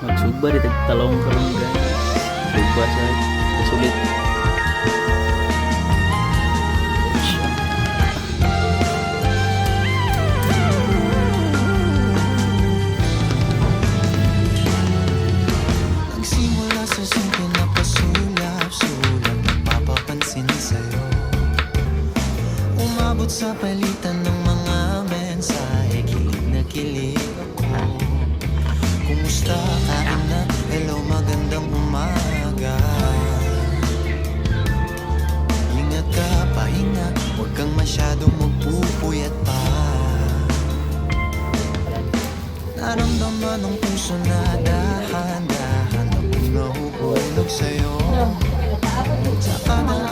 Magsugba di tagtalong karon guys. Sugba sa sulit. Nagsimula sa simple na pasulap-sulap, nagpapapansin sa'yo. Umabot sa palitan ng mga mensahe, kilig na kilig ako. Kumusta ka na? Hello, magandang umaga. Ingat ka, pahinga, huwag kang masyadong magpupuyat pa. Naramdaman ng puso na dahan-dahan akong nahuhulog sa'yo. Saka na